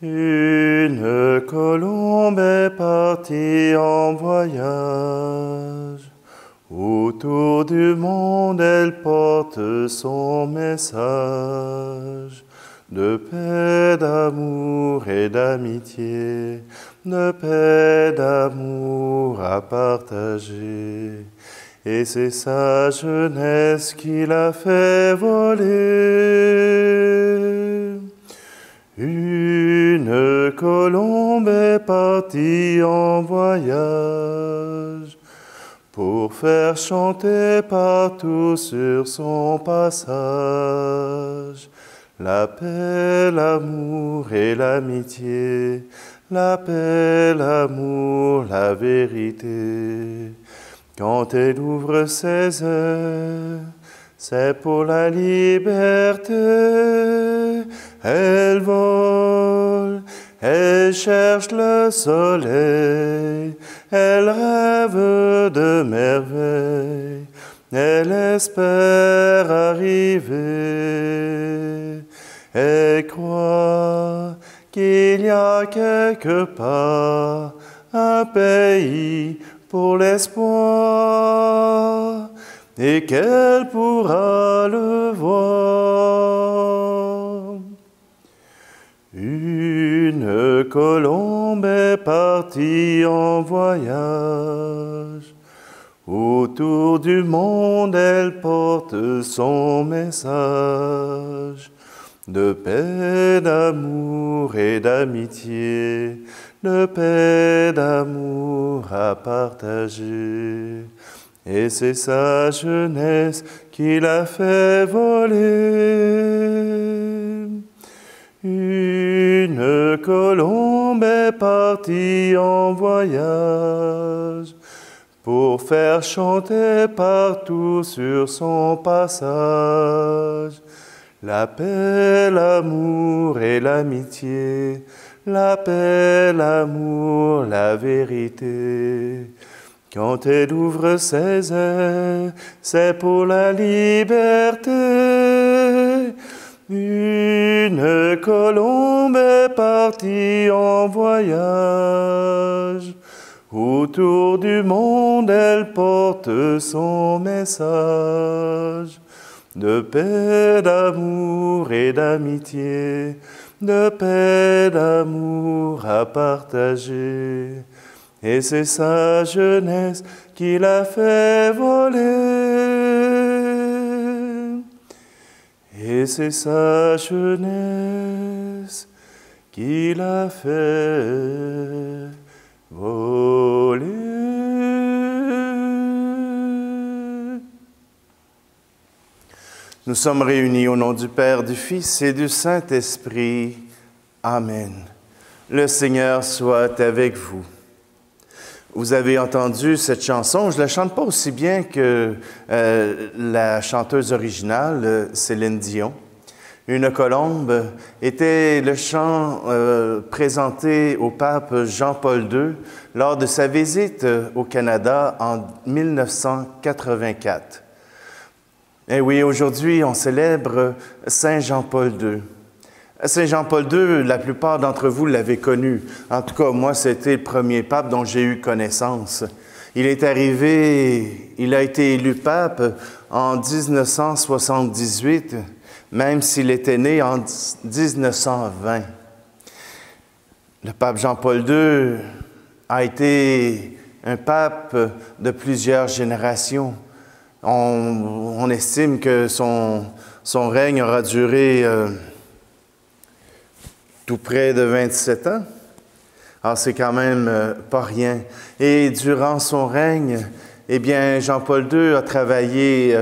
Une colombe est partie en voyage. Autour du monde, elle porte son message de paix, d'amour et d'amitié, de paix, d'amour à partager. Et c'est sa jeunesse qui l'a fait voler. Une colombe est partie en voyage pour faire chanter partout sur son passage la paix, l'amour et l'amitié, la paix, l'amour, la vérité. Quand elle ouvre ses ailes, c'est pour la liberté. Elle vole, elle cherche le soleil, elle rêve de merveilles, elle espère arriver. Elle croit qu'il y a quelque part un pays pour l'espoir et qu'elle pourra le voir. Une colombe est partie en voyage. Autour du monde, elle porte son message de paix, d'amour et d'amitié, de paix, d'amour à partager. Et c'est sa jeunesse qui l'a fait voler. Une colombe est partie en voyage pour faire chanter partout sur son passage la paix, l'amour et l'amitié, la paix, l'amour, la vérité. Quand elle ouvre ses ailes, c'est pour la liberté. Une colombe est partie en voyage. Autour du monde, elle porte son message de paix, d'amour et d'amitié, de paix, d'amour à partager. Et c'est sa jeunesse qui l'a fait voler. Et c'est sa jeunesse qui l'a fait voler. Nous sommes réunis au nom du Père, du Fils et du Saint-Esprit. Amen. Le Seigneur soit avec vous. Vous avez entendu cette chanson, je ne la chante pas aussi bien que la chanteuse originale, Céline Dion. Une colombe était le chant présenté au pape Jean-Paul II lors de sa visite au Canada en 1984. Et oui, aujourd'hui, on célèbre Saint Jean-Paul II. Saint Jean-Paul II, la plupart d'entre vous l'avez connu. En tout cas, moi, c'était le premier pape dont j'ai eu connaissance. Il est arrivé, il a été élu pape en 1978, même s'il était né en 1920. Le pape Jean-Paul II a été un pape de plusieurs générations. On estime que son règne aura duré tout près de 27 ans. Alors, c'est quand même pas rien. Et durant son règne, eh bien, Jean-Paul II a travaillé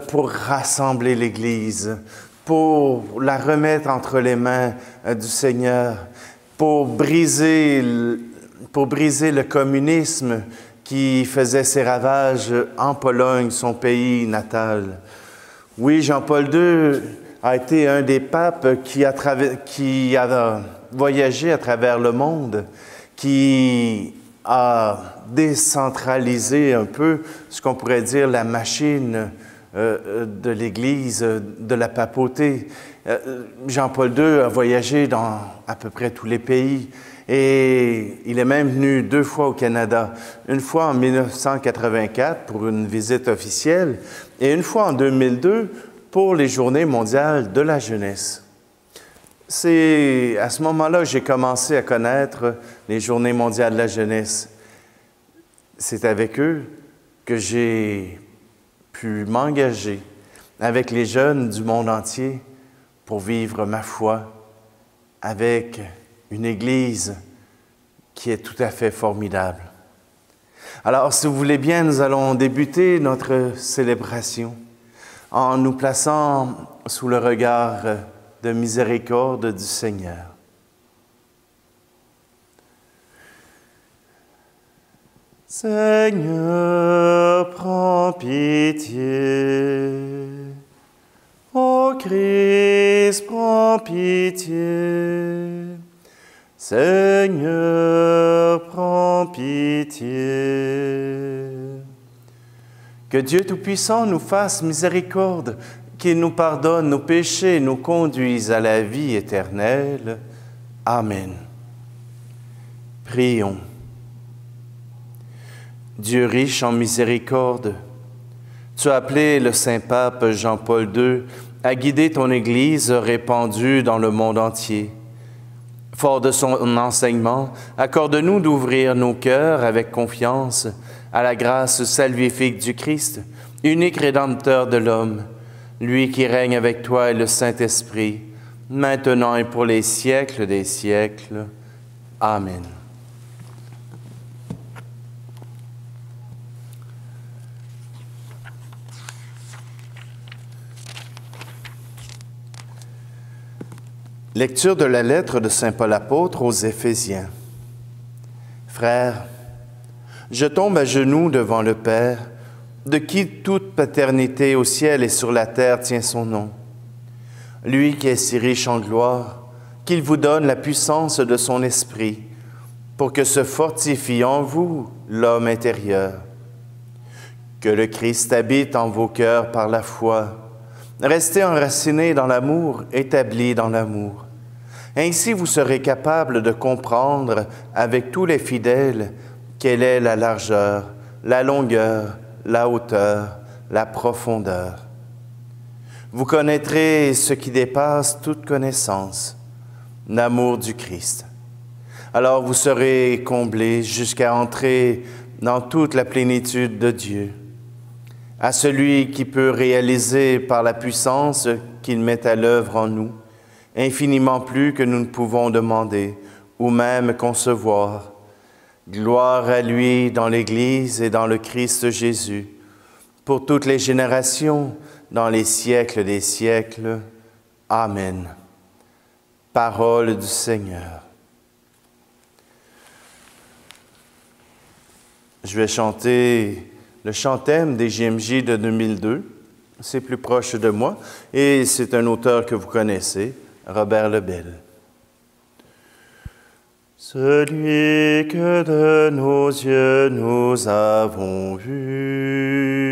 pour rassembler l'Église, pour la remettre entre les mains du Seigneur, pour briser le communisme qui faisait ses ravages en Pologne, son pays natal. Oui, Jean-Paul II a été un des papes qui a voyagé à travers le monde, qui a décentralisé un peu ce qu'on pourrait dire la machine de l'Église, de la papauté. Jean-Paul II a voyagé dans à peu près tous les pays et il est même venu 2 fois au Canada. Une fois en 1984 pour une visite officielle et une fois en 2002 pour les Journées mondiales de la jeunesse. C'est à ce moment-là que j'ai commencé à connaître les Journées mondiales de la jeunesse. C'est avec eux que j'ai pu m'engager avec les jeunes du monde entier pour vivre ma foi avec une Église qui est tout à fait formidable. Alors, si vous voulez bien, nous allons débuter notre célébration en nous plaçant sous le regard de miséricorde du Seigneur. Seigneur, prends pitié. Ô Christ, prends pitié. Seigneur, prends pitié. Que Dieu Tout-Puissant nous fasse miséricorde, qu'il nous pardonne nos péchés et nous conduise à la vie éternelle. Amen. Prions. Dieu riche en miséricorde, tu as appelé le Saint-Pape Jean-Paul II à guider ton Église répandue dans le monde entier. Fort de son enseignement, accorde-nous d'ouvrir nos cœurs avec confiance à la grâce salvifique du Christ, unique Rédempteur de l'homme, lui qui règne avec toi et le Saint-Esprit, maintenant et pour les siècles des siècles. Amen. Lecture de la lettre de saint Paul apôtre aux Éphésiens. Frères, je tombe à genoux devant le Père, de qui toute paternité au ciel et sur la terre tient son nom. Lui qui est si riche en gloire, qu'il vous donne la puissance de son esprit, pour que se fortifie en vous l'homme intérieur. Que le Christ habite en vos cœurs par la foi. Restez enracinés dans l'amour, établis dans l'amour. Ainsi, vous serez capables de comprendre avec tous les fidèles quelle est la largeur, la longueur, la hauteur, la profondeur. Vous connaîtrez ce qui dépasse toute connaissance, l'amour du Christ. Alors vous serez comblés jusqu'à entrer dans toute la plénitude de Dieu. À celui qui peut réaliser par la puissance qu'il met à l'œuvre en nous, infiniment plus que nous ne pouvons demander ou même concevoir. Gloire à lui dans l'Église et dans le Christ Jésus, pour toutes les générations, dans les siècles des siècles. Amen. Parole du Seigneur. Je vais chanter le chant-thème des JMJ de 2002. C'est plus proche de moi et c'est un auteur que vous connaissez, Robert Lebel. Celui que de nos yeux nous avons vu,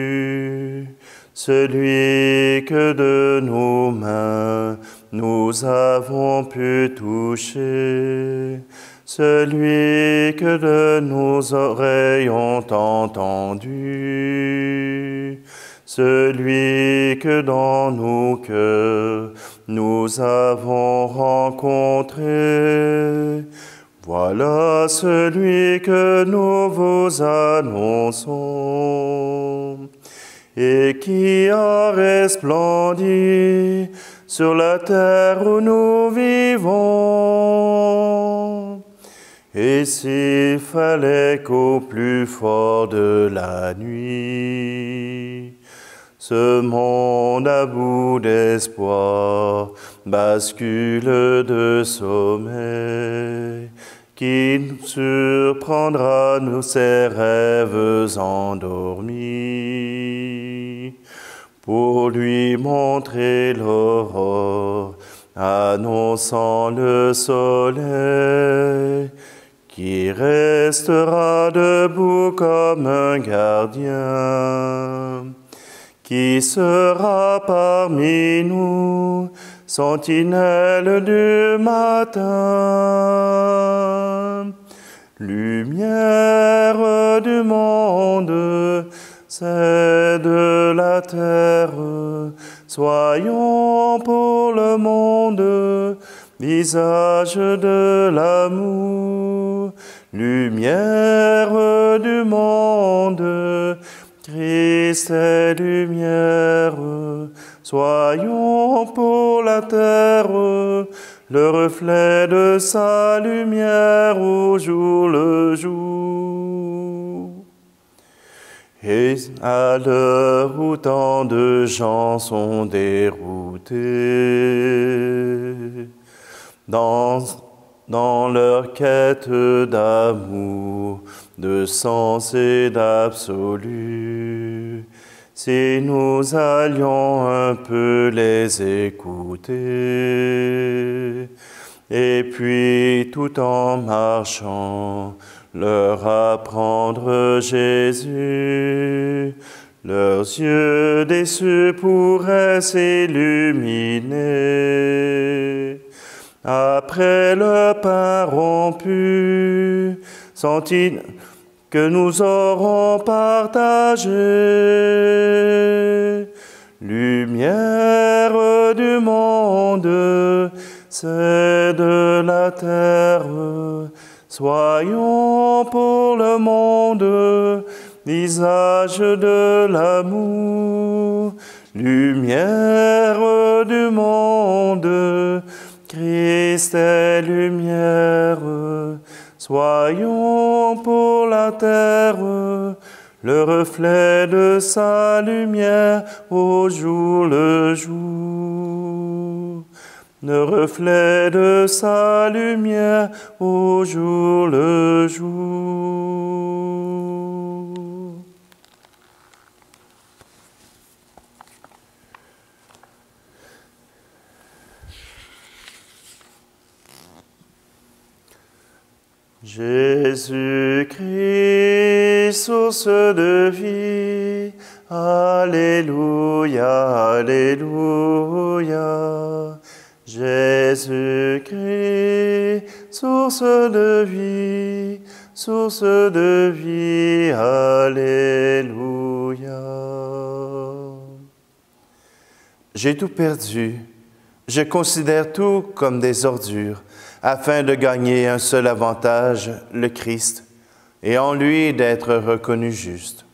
celui que de nos mains nous avons pu toucher, celui que de nos oreilles ont entendu, celui que dans nos cœurs nous avons rencontré, voilà celui que nous vous annonçons et qui a resplendi sur la terre où nous vivons. Et s'il fallait qu'au plus fort de la nuit, ce monde à bout d'espoir bascule de sommeil, qui nous surprendra nous ses rêves endormis, pour lui montrer l'aurore, annonçant le soleil, qui restera debout comme un gardien, qui sera parmi nous, sentinelle du matin, lumière du monde, c'est de la terre, soyons pour le monde, visage de l'amour, lumière du monde, Christ est lumière, soyons pour la terre, le reflet de sa lumière au jour le jour. Et à l'heure où tant de gens sont déroutés, dans leur quête d'amour, de sens et d'absolu, si nous allions un peu les écouter, et puis tout en marchant, leur apprendre Jésus, leurs yeux déçus pourraient s'illuminer. Après le pain rompu, sentit que nous aurons partagé, lumière du monde, c'est de la terre, soyons pour le monde, visage de l'amour, lumière du monde, Christ est lumière, soyons pour la terre, le reflet de sa lumière au jour le jour. Le reflet de sa lumière au jour le jour. Jésus-Christ, source de vie, Alléluia, Alléluia. Jésus-Christ, source de vie, Alléluia. J'ai tout perdu, je considère tout comme des ordures, afin de gagner un seul avantage, le Christ, et en lui d'être reconnu juste.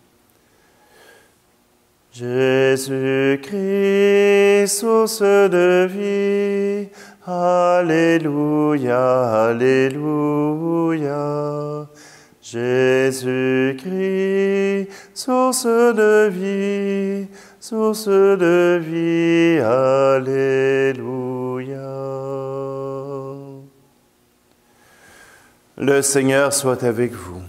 Jésus-Christ, source de vie, Alléluia, Alléluia. Jésus-Christ, source de vie, Alléluia. Le Seigneur soit avec vous.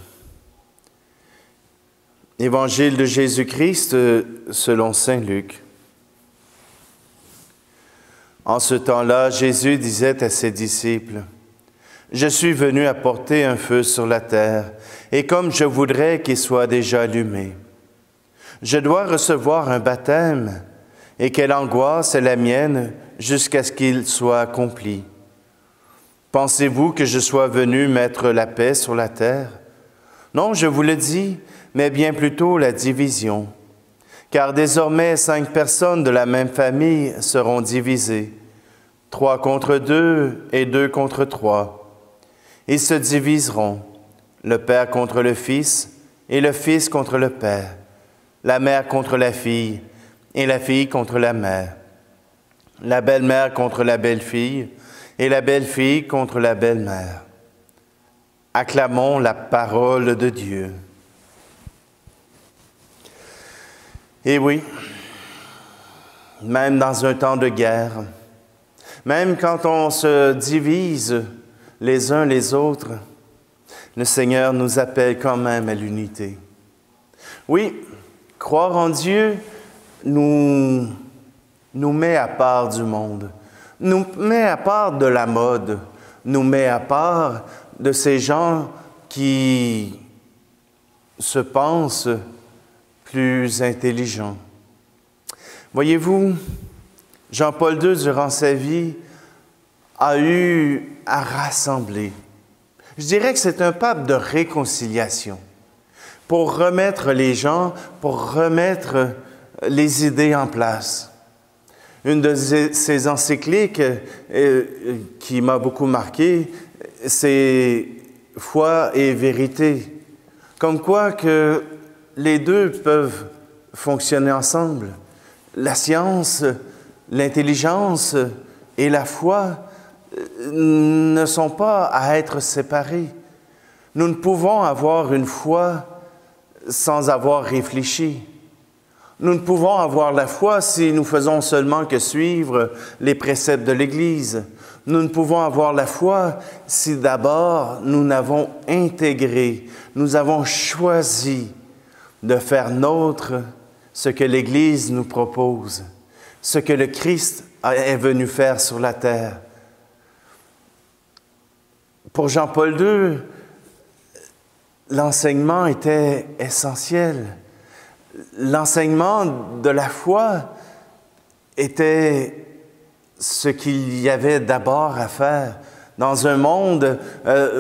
Évangile de Jésus-Christ selon saint Luc. En ce temps-là, Jésus disait à ses disciples, « Je suis venu apporter un feu sur la terre, et comme je voudrais qu'il soit déjà allumé. Je dois recevoir un baptême, et quelle angoisse est la mienne jusqu'à ce qu'il soit accompli. Pensez-vous que je sois venu mettre la paix sur la terre? Non, je vous le dis, mais bien plutôt la division. Car désormais 5 personnes de la même famille seront divisées, 3 contre 2 et 2 contre 3. Ils se diviseront, le père contre le fils et le fils contre le père, la mère contre la fille et la fille contre la mère, la belle-mère contre la belle-fille et la belle-fille contre la belle-mère. Acclamons la parole de Dieu. Et oui, même dans un temps de guerre, même quand on se divise les uns les autres, le Seigneur nous appelle quand même à l'unité. Oui, croire en Dieu nous met à part du monde, nous met à part de la mode, nous met à part de ces gens qui se pensent plus intelligents. Voyez-vous, Jean-Paul II, durant sa vie, a eu à rassembler. Je dirais que c'est un pape de réconciliation, pour remettre les gens, pour remettre les idées en place. Une de ses encycliques qui m'a beaucoup marqué, c'est « Foi et vérité ». Comme quoi que les deux peuvent fonctionner ensemble. La science, l'intelligence et la foi ne sont pas à être séparés. Nous ne pouvons avoir une foi sans avoir réfléchi. Nous ne pouvons avoir la foi si nous faisons seulement que suivre les préceptes de l'Église. Nous ne pouvons avoir la foi si d'abord nous n'avons intégré, nous avons choisi de faire nôtre ce que l'Église nous propose, ce que le Christ est venu faire sur la terre. Pour Jean-Paul II, l'enseignement était essentiel. L'enseignement de la foi était ce qu'il y avait d'abord à faire dans un monde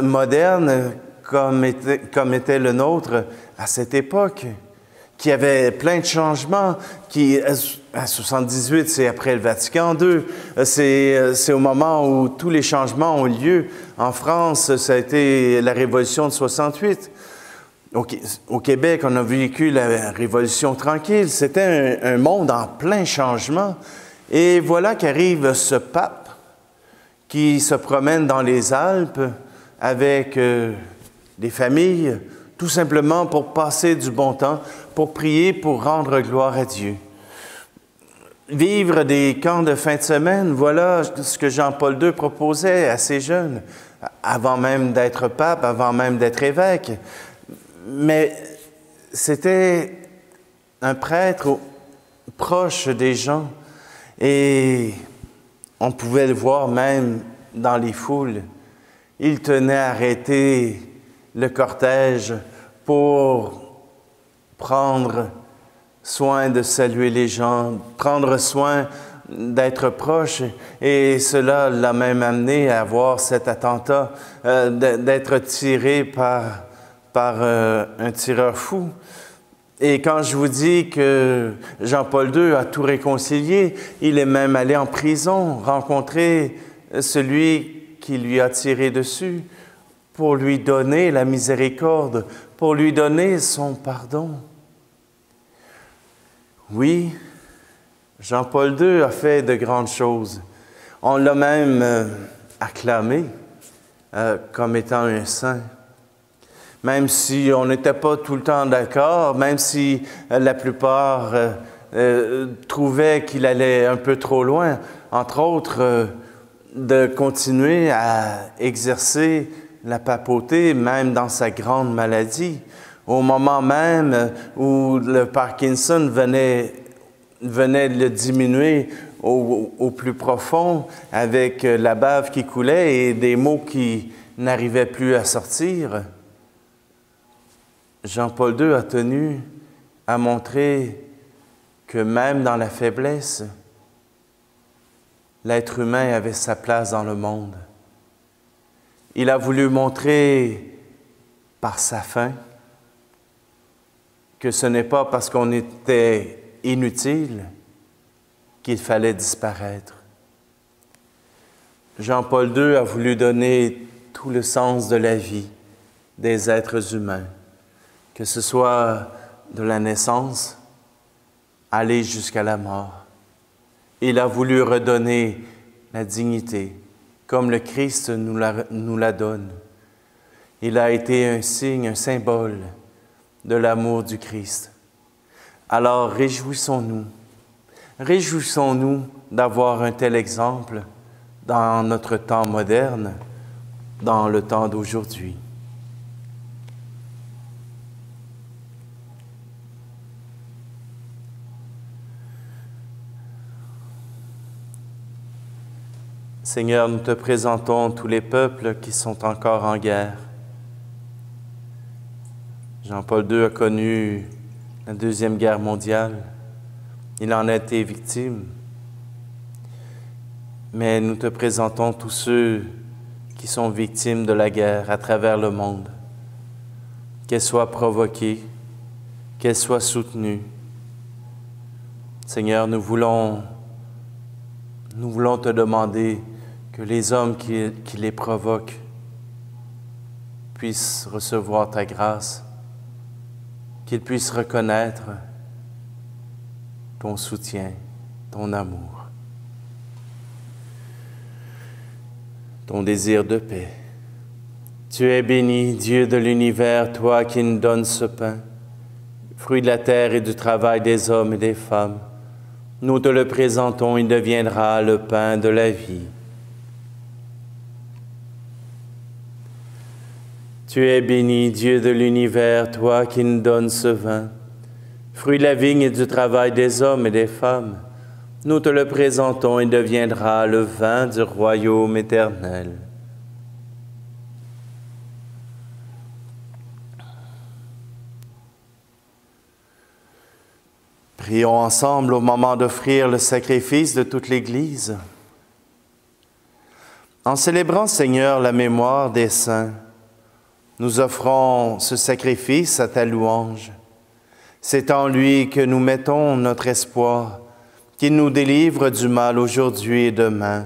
moderne comme était le nôtre à cette époque, qui avait plein de changements, qui, à 78, c'est après le Vatican II, c'est au moment où tous les changements ont lieu. En France, ça a été la Révolution de 68. Au Québec, on a vécu la Révolution tranquille. C'était un monde en plein changement. Et voilà qu'arrive ce pape qui se promène dans les Alpes avec des familles, tout simplement pour passer du bon temps, pour prier, pour rendre gloire à Dieu. Vivre des camps de fin de semaine, voilà ce que Jean-Paul II proposait à ces jeunes, avant même d'être pape, avant même d'être évêque. Mais c'était un prêtre proche des gens et on pouvait le voir même dans les foules. Il tenait à arrêter le cortège pour prendre soin de saluer les gens, prendre soin d'être proche. Et cela l'a même amené à avoir cet attentat, d'être tiré par un tireur fou. Et quand je vous dis que Jean-Paul II a tout réconcilié, il est même allé en prison rencontrer celui qui lui a tiré dessus pour lui donner la miséricorde, pour lui donner son pardon. Oui, Jean-Paul II a fait de grandes choses. On l'a même acclamé comme étant un saint. Même si on n'était pas tout le temps d'accord, même si la plupart trouvaient qu'il allait un peu trop loin, entre autres, de continuer à exercer la papauté, même dans sa grande maladie, au moment même où le Parkinson venait le diminuer au plus profond, avec la bave qui coulait et des mots qui n'arrivaient plus à sortir. Jean-Paul II a tenu à montrer que même dans la faiblesse, l'être humain avait sa place dans le monde. Il a voulu montrer par sa fin que ce n'est pas parce qu'on était inutile qu'il fallait disparaître. Jean-Paul II a voulu donner tout le sens de la vie des êtres humains, que ce soit de la naissance, aller jusqu'à la mort. Il a voulu redonner la dignité, comme le Christ nous la donne. Il a été un signe, un symbole de l'amour du Christ. Alors réjouissons-nous d'avoir un tel exemple dans notre temps moderne, dans le temps d'aujourd'hui. Seigneur, nous te présentons tous les peuples qui sont encore en guerre. Jean-Paul II a connu la Deuxième Guerre mondiale. Il en a été victime. mais nous te présentons tous ceux qui sont victimes de la guerre à travers le monde, qu'elle soit provoquée, qu'elle soit soutenue. Seigneur, nous voulons te demander que les hommes qui les provoquent puissent recevoir ta grâce, qu'ils puissent reconnaître ton soutien, ton amour, ton désir de paix. Tu es béni, Dieu de l'univers, toi qui nous donnes ce pain, fruit de la terre et du travail des hommes et des femmes. Nous te le présentons, il deviendra le pain de la vie. Tu es béni, Dieu de l'univers, toi qui nous donnes ce vin, fruit de la vigne et du travail des hommes et des femmes. Nous te le présentons, il deviendra le vin du royaume éternel. Prions ensemble au moment d'offrir le sacrifice de toute l'Église. En célébrant, Seigneur, la mémoire des saints, nous offrons ce sacrifice à ta louange. C'est en lui que nous mettons notre espoir, qu'il nous délivre du mal aujourd'hui et demain.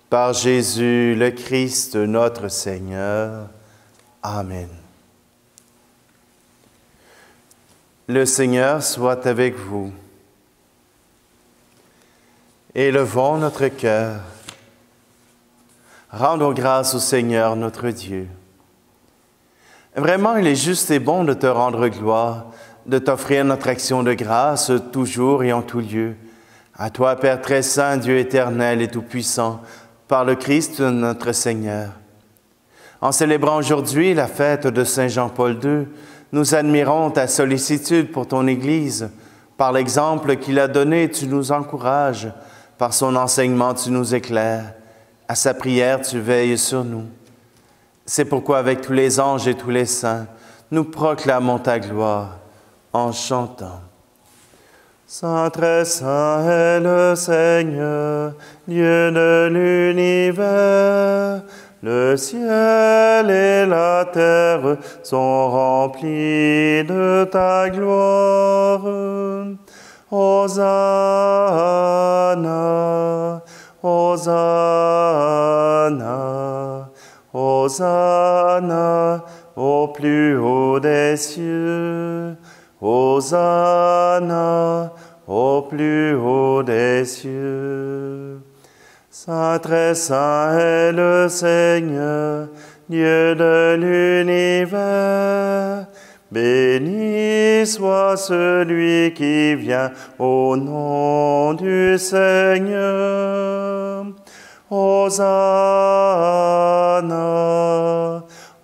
Par Jésus le Christ, notre Seigneur. Amen. Le Seigneur soit avec vous. Élevons notre cœur. Rendons grâce au Seigneur notre Dieu. Vraiment, il est juste et bon de te rendre gloire, de t'offrir notre action de grâce toujours et en tout lieu. À toi, Père très saint, Dieu éternel et tout-puissant, par le Christ notre Seigneur. En célébrant aujourd'hui la fête de Saint Jean-Paul II, nous admirons ta sollicitude pour ton Église. Par l'exemple qu'il a donné, tu nous encourages. Par son enseignement, tu nous éclaires. À sa prière, tu veilles sur nous. C'est pourquoi, avec tous les anges et tous les saints, nous proclamons ta gloire en chantant. Saint très saint est le Seigneur, Dieu de l'univers. Le ciel et la terre sont remplis de ta gloire. Hosanna, Hosanna, Hosanna au plus haut des cieux. Hosanna au plus haut des cieux. Saint très saint est le Seigneur, Dieu de l'univers. Béni soit celui qui vient au nom du Seigneur. Hosanna,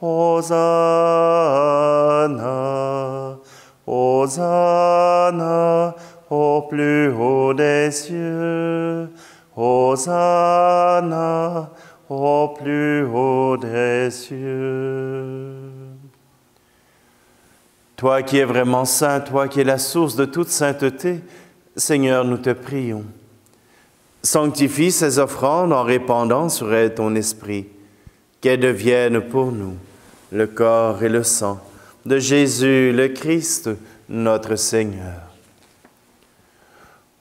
Hosanna, Hosanna au plus haut des cieux. Hosanna au plus haut des cieux. Toi qui es vraiment saint, toi qui es la source de toute sainteté, Seigneur, nous te prions. Sanctifie ces offrandes en répandant sur elles ton esprit, qu'elles deviennent pour nous le corps et le sang de Jésus le Christ, notre Seigneur.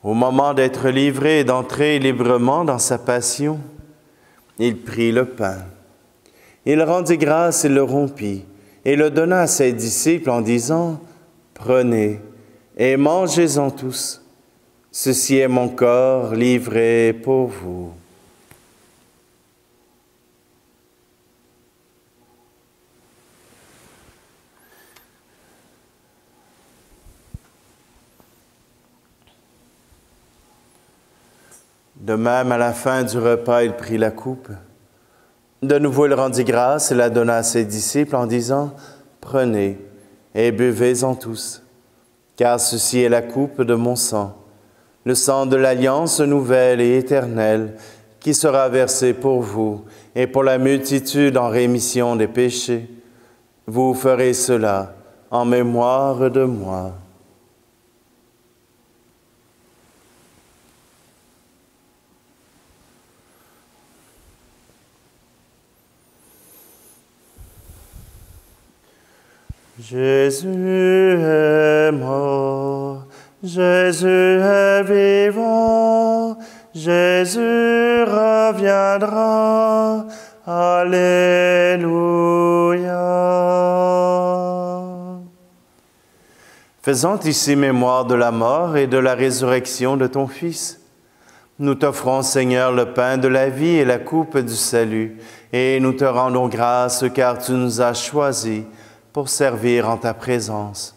Au moment d'être livré et d'entrer librement dans sa passion, il prit le pain. Il rendit grâce et le rompit, et le donna à ses disciples en disant, « Prenez et mangez-en tous. Ceci est mon corps livré pour vous. » De même, à la fin du repas, il prit la coupe. De nouveau, il rendit grâce et la donna à ses disciples en disant, « Prenez et buvez-en tous, car ceci est la coupe de mon sang, le sang de l'alliance nouvelle et éternelle, qui sera versé pour vous et pour la multitude en rémission des péchés. Vous ferez cela en mémoire de moi. » Jésus est mort, Jésus est vivant, Jésus reviendra. Alléluia. Faisant ici mémoire de la mort et de la résurrection de ton Fils, nous t'offrons, Seigneur, le pain de la vie et la coupe du salut, et nous te rendons grâce car tu nous as choisis pour servir en ta présence.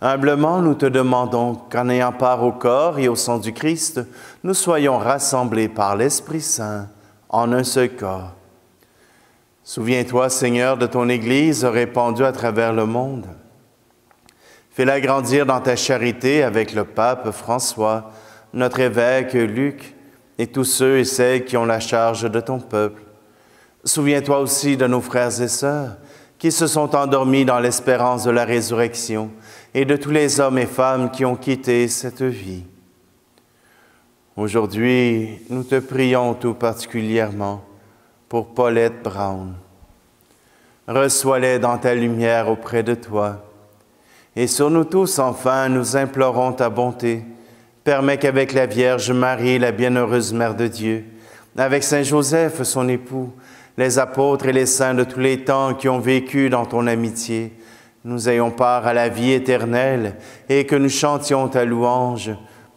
Humblement, nous te demandons qu'en ayant part au corps et au sang du Christ, nous soyons rassemblés par l'Esprit Saint en un seul corps. Souviens-toi, Seigneur, de ton Église répandue à travers le monde. Fais-la grandir dans ta charité avec le pape François, notre évêque Luc et tous ceux et celles qui ont la charge de ton peuple. Souviens-toi aussi de nos frères et sœurs qui se sont endormis dans l'espérance de la résurrection et de tous les hommes et femmes qui ont quitté cette vie. Aujourd'hui, nous te prions tout particulièrement pour Paulette Brown. Reçois-les dans ta lumière auprès de toi. Et sur nous tous, enfin, nous implorons ta bonté. Permets qu'avec la Vierge Marie, la bienheureuse Mère de Dieu, avec Saint Joseph, son époux, les apôtres et les saints de tous les temps qui ont vécu dans ton amitié, nous ayons part à la vie éternelle et que nous chantions ta louange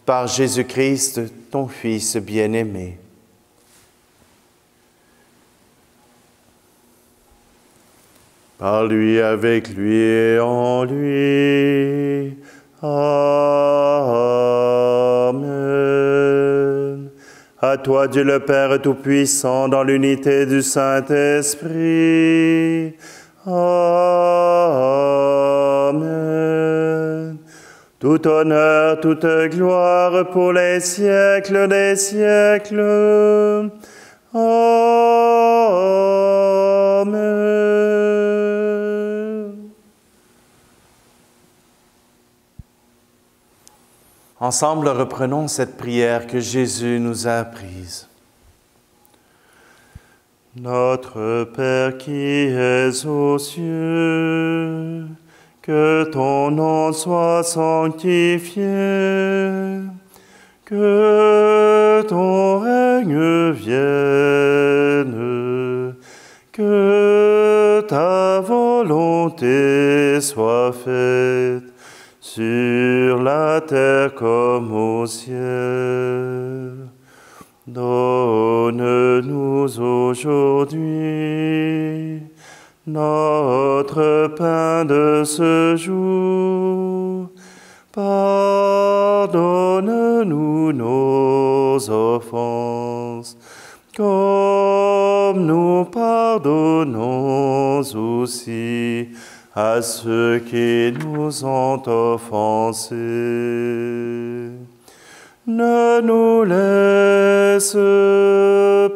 par Jésus-Christ, ton Fils bien-aimé. Par lui, avec lui et en lui. Amen. À toi, Dieu le Père Tout-Puissant, dans l'unité du Saint-Esprit. Amen. Tout honneur, toute gloire pour les siècles des siècles. Amen. Ensemble, reprenons cette prière que Jésus nous a apprise. Notre Père qui es aux cieux, que ton nom soit sanctifié, que ton règne vienne, que ta volonté soit faite sur la terre comme au ciel. Donne-nous aujourd'hui notre pain de ce jour. Pardonne-nous nos offenses, comme nous pardonnons aussi à ceux qui nous ont offensés. Ne nous laisse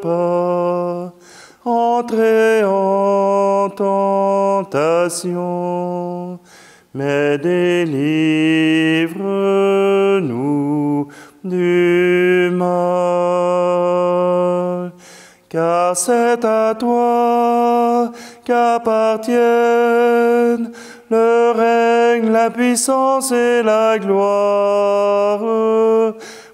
pas entrer en tentation, mais délivre-nous du mal. Car c'est à toi qu'appartiennent le règne, la puissance et la gloire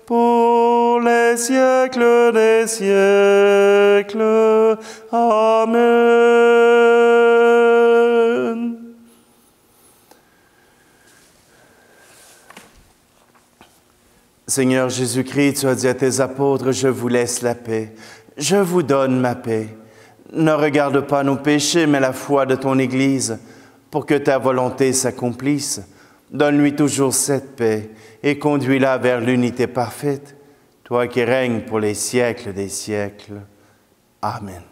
pour les siècles des siècles. Amen. Seigneur Jésus-Christ, tu as dit à tes apôtres, je vous laisse la paix, je vous donne ma paix. Ne regarde pas nos péchés, mais la foi de ton Église, pour que ta volonté s'accomplisse. Donne-lui toujours cette paix et conduis-la vers l'unité parfaite, toi qui règnes pour les siècles des siècles. Amen.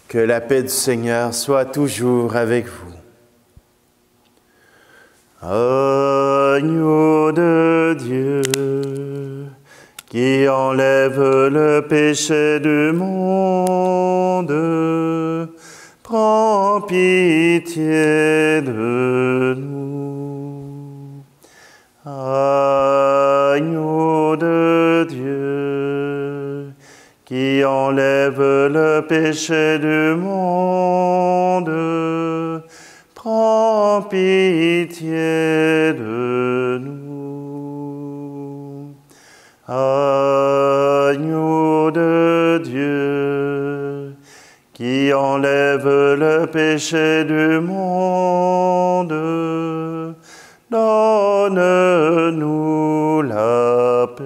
Que la paix du Seigneur soit toujours avec vous. Agneau de Dieu, qui enlève le péché du monde, prends pitié de nous. Agneau de Dieu, qui enlève le péché du monde, pitié de nous. Agneau de Dieu, qui enlève le péché du monde, donne-nous la paix.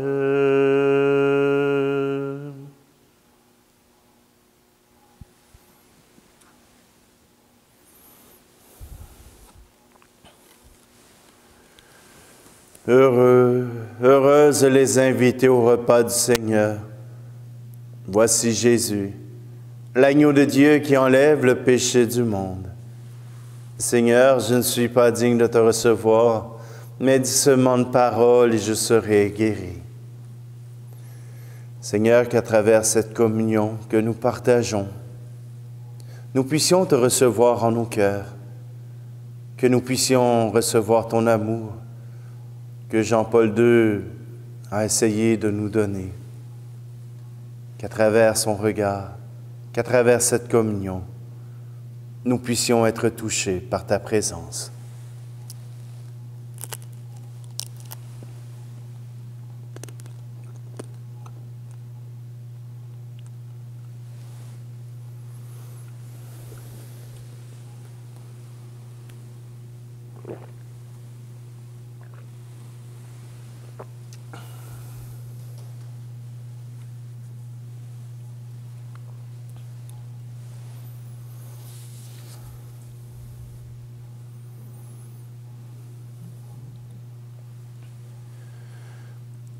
Heureuses les invités au repas du Seigneur. Voici Jésus, l'agneau de Dieu qui enlève le péché du monde. Seigneur, je ne suis pas digne de te recevoir, mais dis seulement une parole et je serai guéri. Seigneur, qu'à travers cette communion que nous partageons, nous puissions te recevoir en nos cœurs, que nous puissions recevoir ton amour, que Jean-Paul II a essayé de nous donner, qu'à travers son regard, qu'à travers cette communion, nous puissions être touchés par ta présence.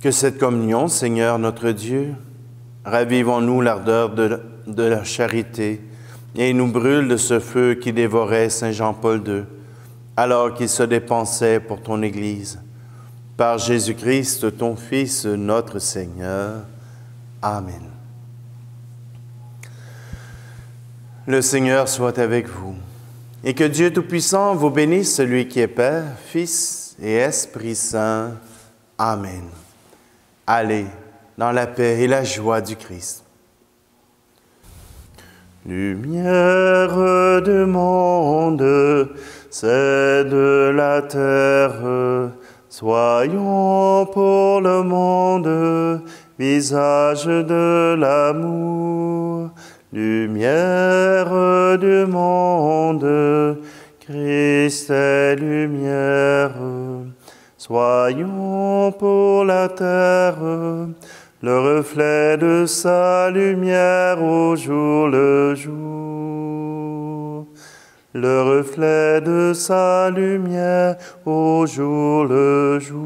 Que cette communion, Seigneur notre Dieu, ravive en nous l'ardeur de la charité et nous brûle de ce feu qui dévorait Saint Jean-Paul II, alors qu'il se dépensait pour ton Église. Par Jésus-Christ, ton Fils, notre Seigneur. Amen. Le Seigneur soit avec vous, et que Dieu Tout-Puissant vous bénisse, celui qui est Père, Fils et Esprit Saint. Amen. Allez dans la paix et la joie du Christ. Lumière du monde, c'est de la terre, soyons pour le monde, visage de l'amour. Lumière du monde, Christ est lumière. Soyons pour la terre, le reflet de sa lumière au jour le jour. Le reflet de sa lumière au jour le jour.